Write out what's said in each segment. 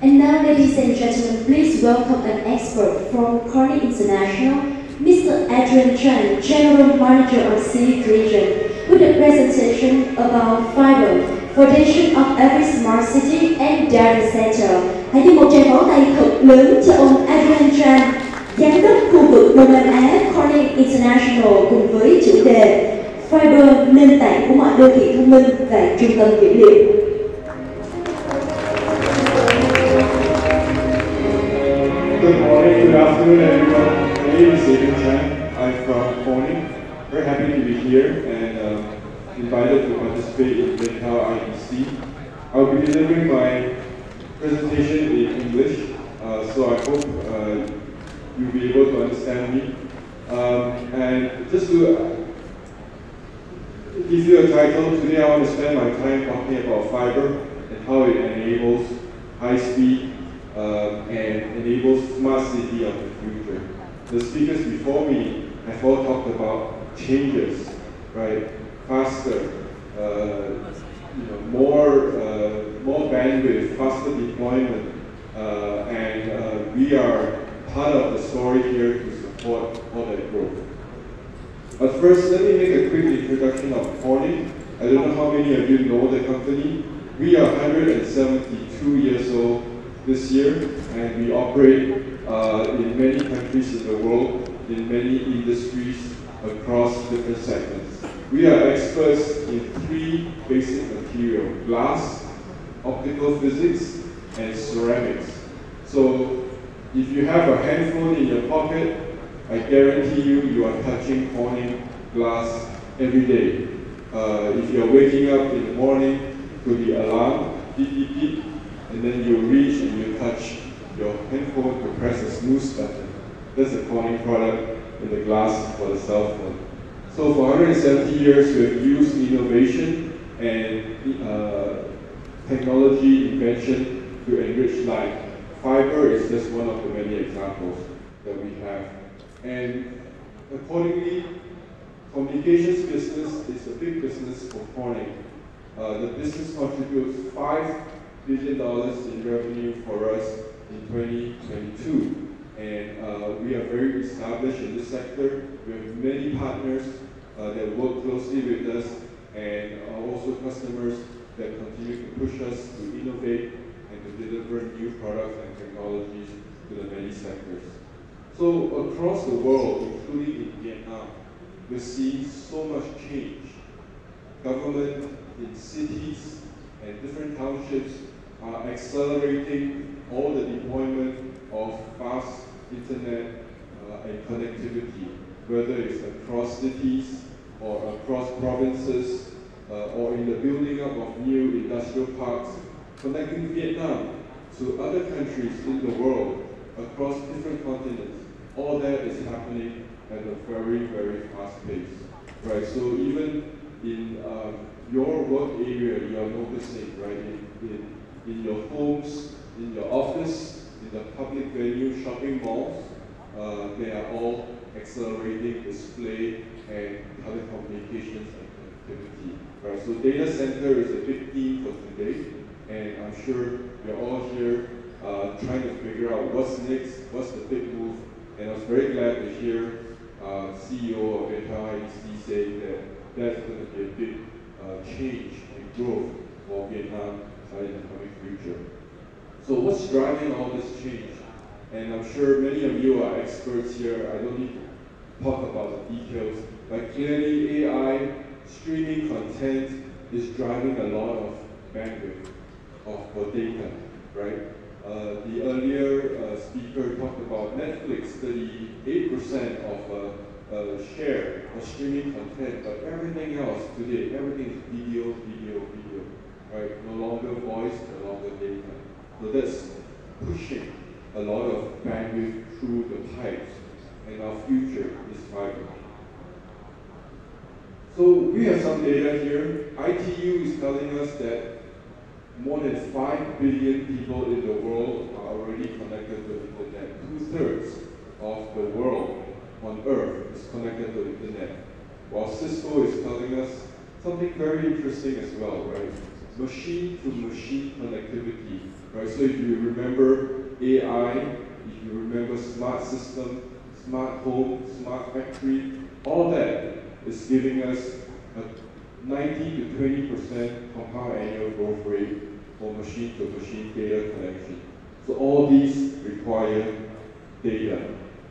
And now, ladies and gentlemen, please welcome an expert from Corning International, Mr. Adrian Chan, General Manager of CIS region, with a presentation about fiber, foundation of every smart city and data center. Hãy cho một tràng pháo tay thật lớn cho ông Adrian Chan, Giám đốc khu vực Đông Nam Á Corning International, cùng với chủ đề Fiber, nền tảng của mọi đô thị thông minh và trung tâm dữ liệu. Good morning, good afternoon everyone. My name is Adrian Chan. I'm from Corning. Very happy to be here and invited to participate in Viettel IDC. I'll be delivering my presentation in English, so I hope you'll be able to understand me. And just to give you a title, today I want to spend my time talking about fiber and how it enables high speed and enables smart city of the future. The speakers before me have all talked about changes, right? Faster, more bandwidth, faster deployment, and we are part of the story here to support all that growth. But first, let me make a quick introduction of Corning. I don't know how many of you know the company. We are 172 years old this year, and we operate in many countries in the world, in many industries across different segments. We are experts in 3 basic materials: glass, optical physics, and ceramics. So if you have a handphone in your pocket, I guarantee you are touching Corning glass every day. If you're waking up in the morning to the alarm, beep, beep, beep, and then you reach and you touch your handphone to press the snooze button. That's a Corning product in the glass for the cell phone. So for 170 years, we have used innovation and technology invention to enrich life. Fiber is just one of the many examples that we have. And accordingly, communications business is a big business for Corning. The business contributes $5 billion in revenue for us in 2022. And we are very established in this sector. We have many partners that work closely with us, and also customers that continue to push us to innovate and to deliver new products and technologies to the many sectors. So across the world, including in Vietnam, we're seeing so much change. Government in cities and different townships are accelerating all the deployment of fast internet and connectivity, whether it's across cities or across provinces or in the building up of new industrial parks, connecting Vietnam to other countries in the world across different continents. All that is happening at a very, very fast pace, right? So even in your work area, you are noticing, right? In your homes, in your office, in the public venue, shopping malls, they are all accelerating display and telecommunications and connectivity, right? So data center is a big theme for today, and I'm sure you're all here trying to figure out what's next, what's the big move. And I was very glad to hear CEO of Viettel IDC saying that that's going to be a big change and growth for Vietnam in the coming future. So what's driving all this change? And I'm sure many of you are experts here. I don't need to talk about the details, but clearly AI, streaming content is driving a lot of bandwidth for data, right? The earlier speaker talked about Netflix, 38% of share of streaming content, but everything else today, everything is video, right? No longer voice, no longer data. So that's pushing a lot of bandwidth through the pipes, and our future is fiber. So we have some data here. ITU is telling us that more than 5 billion people in the world are already connected to the internet. 2/3 of the world on Earth is connected to the internet. While Cisco is telling us something very interesting as well, right? machine-to-machine connectivity, right? So if you remember AI, if you remember smart system, smart home, smart factory, all that is giving us a 90 to 20% compound annual growth rate for machine-to-machine data connection. So all these require data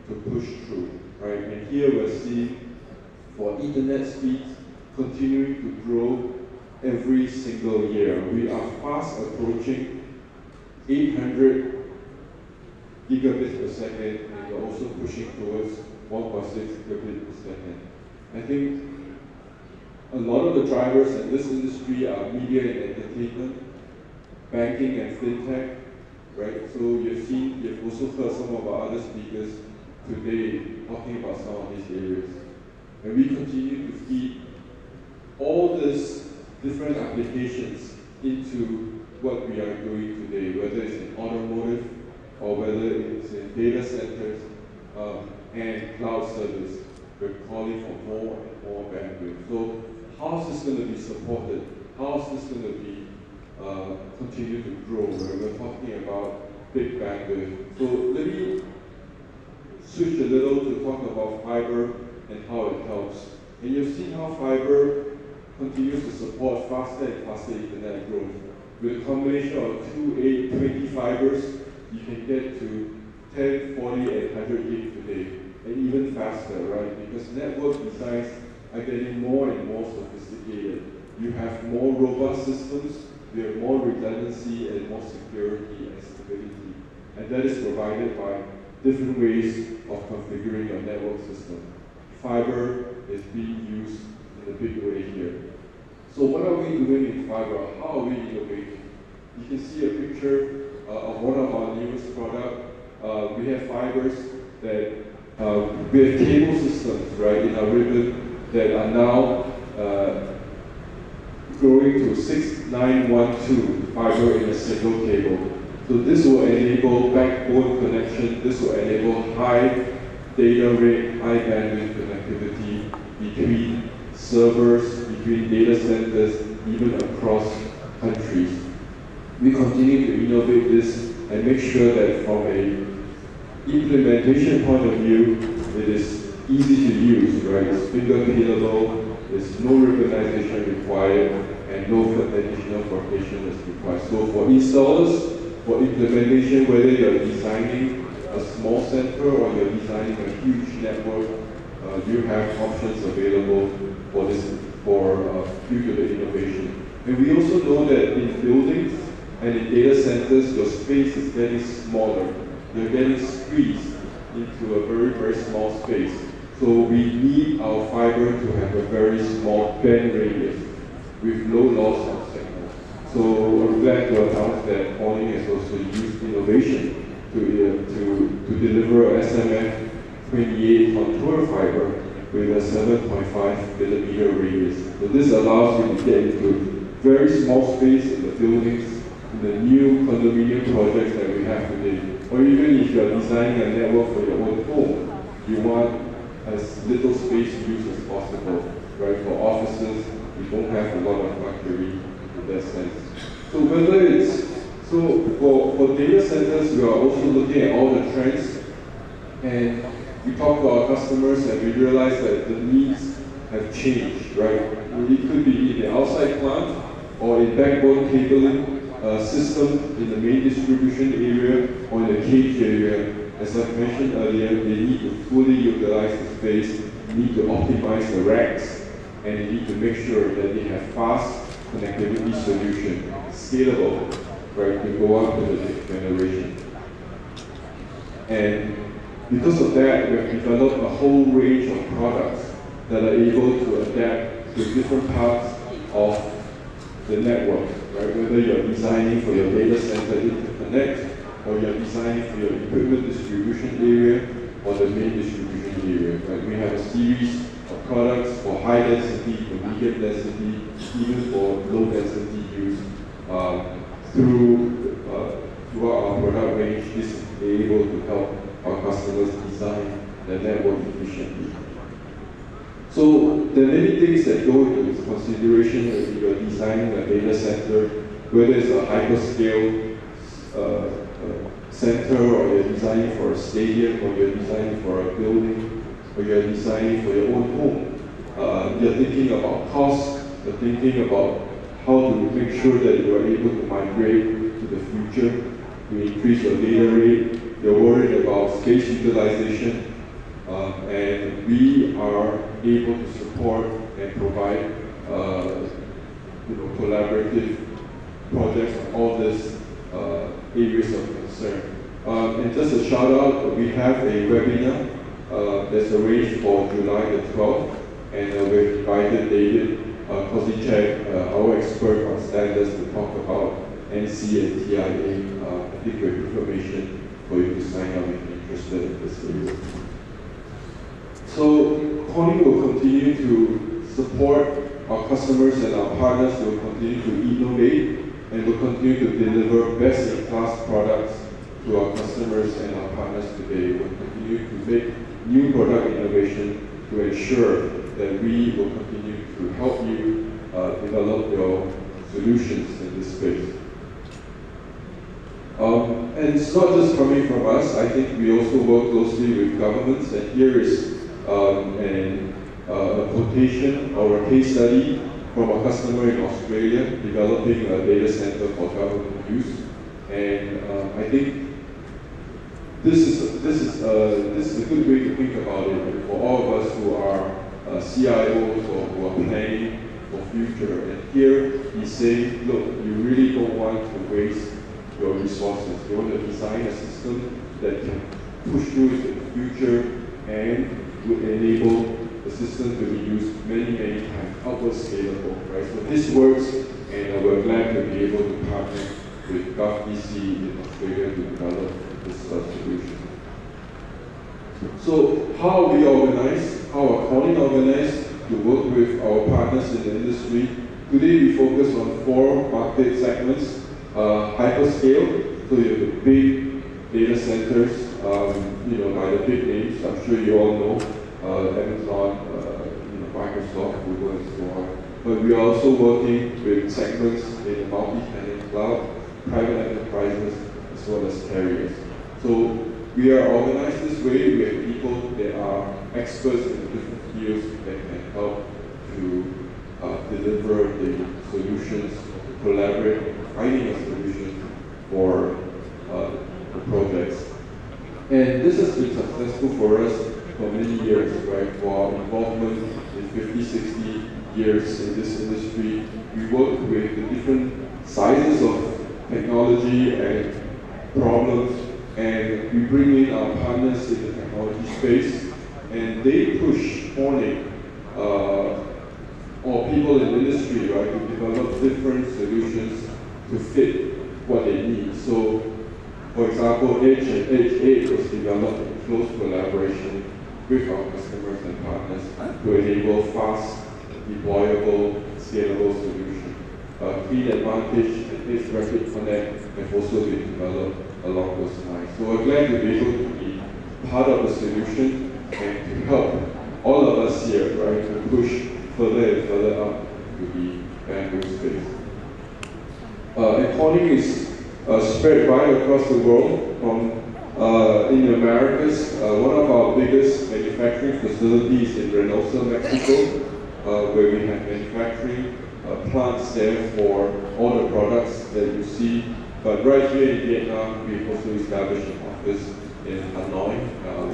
to push through, right? And here we're seeing for Ethernet speeds continuing to grow every single year. We are fast approaching 800 gigabits per second, and we're also pushing towards 1.6 gigabit per second. I think a lot of the drivers in this industry are media and entertainment, banking and fintech, right? So you've also heard some of our other speakers today talking about some of these areas. And we continue to feed all these different applications into what we are doing today, whether it's in automotive or whether it's in data centers and cloud service. We're calling for more and more bandwidth. So how is this going to be supported? How is this going to be continue to grow? Right? We're talking about big bandwidth. So let me switch a little to talk about fiber and how it helps. And you've seen how fiber continues to support faster and faster Ethernet growth. With a combination of 2, 8, 20 fibers, you can get to 10, 40, and 100 gig today, and even faster, right? Because network designs are getting more and more sophisticated. You have more robust systems, you have more redundancy and more security and stability. And that is provided by different ways of configuring your network system. Fiber is being used in a big way here. So what are we doing in fiber? How are we innovating? You can see a picture of one of our newest products. We have fibers that, we have cable systems, right, in our ribbon that are now growing to 6912 fiber in a single cable. So this will enable backbone connection. This will enable high data rate, high bandwidth connectivity between servers, between data centers, even across countries. We continue to innovate this and make sure that from a implementation point of view, it is easy to use, right? It's finger peelable, there's no ribbonization required, and no additional fabrication is required. So for installers, for implementation, whether you're designing a small center or you're designing a huge network, you have options available for this, due to the innovation. And we also know that in buildings and in data centers, your space is getting smaller. You're getting squeezed into a very, very small space. So we need our fiber to have a very small band radius with low loss of signal. So we're glad to announce that Corning has also used innovation to deliver SMF 28 contour fiber with a 7.5 millimeter radius. So this allows you to get into very small space in the buildings, in the new condominium projects that we have today. Or even if you're designing a network for your own home, you want as little space used as possible, right? For offices, you don't have a lot of luxury in that sense. So whether it's, for data centers, we are also looking at all the trends, and we talk to our customers and we realize that the needs have changed, right? It could be in the outside plant or in backbone cabling system in the main distribution area or in the cage area. As I mentioned earlier, they need to fully utilize the space, need to optimize the racks, and they need to make sure that they have fast connectivity solution, scalable, right, to go up to the next generation. And because of that, we have developed a whole range of products that are able to adapt to different parts of the network, right? Whether you're designing for your data center interconnect, or you're designing for your equipment distribution area, or the main distribution area, right? We have a series of products for high density, for medium density, even for low density use. Throughout our product range, this is able to help our customers design the network efficiently. So there are many things that go into consideration when you are designing a data center, whether it's a hyperscale center, or you're designing for a stadium, or you're designing for a building, or you're designing for your own home. You're thinking about cost, you're thinking about how to make sure that you are able to migrate to the future, to increase your data rate. You're worried about space utilization, and we are able to support and provide collaborative projects on all these areas of concern. And just a shout out, we have a webinar that's arranged for July the 12th, and we've invited David Kozichek, our expert on standards, to talk about NC and TIA. I think we have information for you to sign up if you're interested in this area. So Corning will continue to support our customers and our partners. Will continue to innovate and will continue to deliver best-in-class products to our customers and our partners today. We'll continue to make new product innovation to ensure that we will continue to help you develop your solutions in this space. And it's not just coming from us. I think we also work closely with governments, and here is a quotation or a case study from a customer in Australia developing a data center for government use. And I think this is a good way to think about it for all of us who are CIOs or who are planning for future. And here he's saying, look, you really don't want to waste your resources. You want to design a system that can push you into the future and would enable the system to be used many, many times, upward scalable, right? So this works, and we're glad to be able to partner with GovDC in Australia to develop this solution. So how are we organized? How are Corning organized to work with our partners in the industry? Today we focus on 4 market segments. Hyperscale, so you have the big data centers, by the big names, I'm sure you all know, Amazon, Microsoft, Google, and so on. But we are also working with segments in the multi-tenant cloud, private enterprises, as well as carriers. So we are organized this way. We have people that are experts in the different fields that can help to deliver the solutions, to collaborate, finding a solution for the projects. And this has been successful for us for many years, right? For our involvement in 50, 60 years in this industry, we work with the different sizes of technology and problems, and we bring in our partners in the technology space, and they push Corning or people in the industry, right, to develop different solutions to fit what they need. So, for example, Edge and Edge 8 was developed in close collaboration with our customers and partners to enable fast, deployable, scalable solutions. Clean Advantage and Edge Rapid Connect have also been developed along those lines. So we're glad to be able to be part of the solution and to help all of us here, right, to push further and further up to the bandwidth space. And Corning is spread right across the world. From in the Americas, one of our biggest manufacturing facilities in Reynosa, Mexico, where we have manufacturing plants there for all the products that you see. But right here in Vietnam, we've also established an office in Hanoi.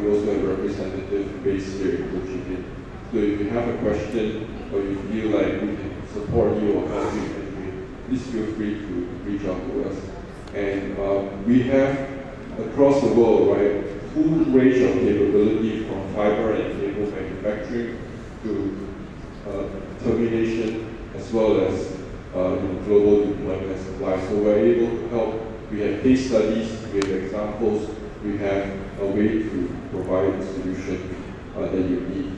We also have a representative based here in Ho Chi Minh. So if you have a question or you feel like we can support you or help you, please feel free to reach out to us. And we have, across the world, right, full range of capability from fiber and cable manufacturing to termination, as well as global deployment and supply. So we're able to help. We have case studies, we have examples, we have a way to provide the solution that you need.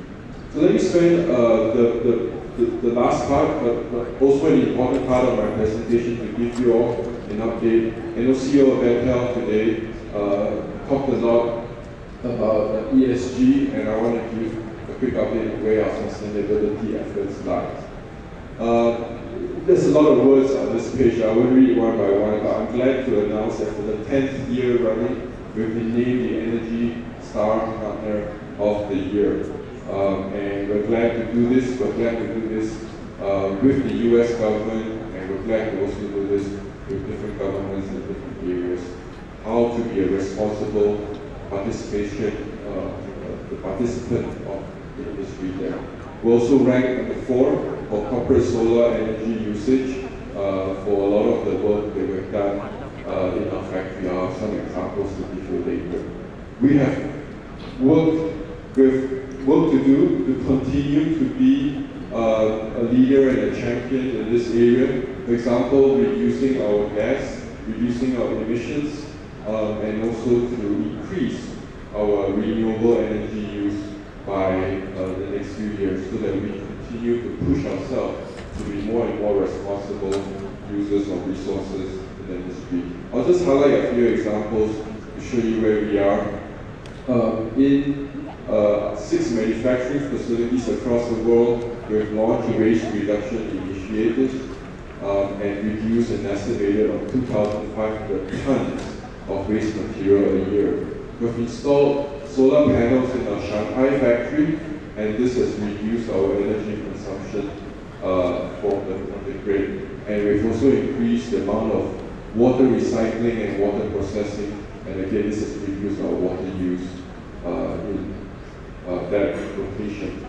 So let me spend the last part, but also an important part of my presentation to give you all an update. And the CEO of Viettel today talked a lot about ESG, and I want to give a quick update where our sustainability efforts lie. There's a lot of words on this page. I won't read it one by one, but I'm glad to announce that for the 10th year running, we've been named the Energy Star Partner of the Year. And we're glad to do this. We're glad to do this with the US government, and we're glad to also do this with different governments in different areas. How to be a responsible participation, the participant of the industry there. We also rank number 4 for corporate solar energy usage for a lot of the work that we've done in our factory. I have some examples to give you later. We have work to do to continue to be a leader and a champion in this area. For example, reducing our gas, reducing our emissions, and also to increase our renewable energy use by the next few years, so that we continue to push ourselves to be more and more responsible users of resources in the industry. I'll just highlight a few examples to show you where we are. In 6 manufacturing facilities across the world, we've launched waste reduction initiatives and reduced an estimated of 2,500 tons of waste material a year. We've installed solar panels in our Shanghai factory, and this has reduced our energy consumption from the grid. And we've also increased the amount of water recycling and water processing, and again, this has reduced our water use in that location.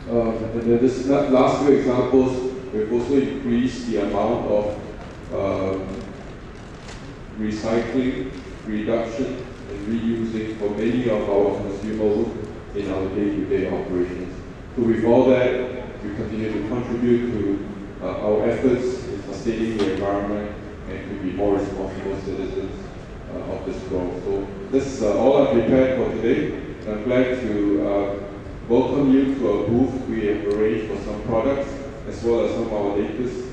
And then this last 2 examples, we've also increased the amount of recycling, reduction, and reusing for many of our consumables in our day-to-day operations. So with all that, we continue to contribute to our efforts in sustaining the environment and to be more responsible citizens of this world. So this is all I've prepared for today. I'm glad to welcome you to our booth. We have arranged for some products as well as some of our latest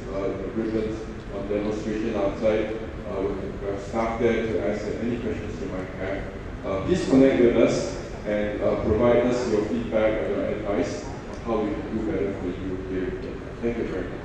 equipment on demonstration outside. We have staff there to answer any questions you might have. Please connect with us and provide us your feedback or your advice on how we can do better for you here. Thank you very much.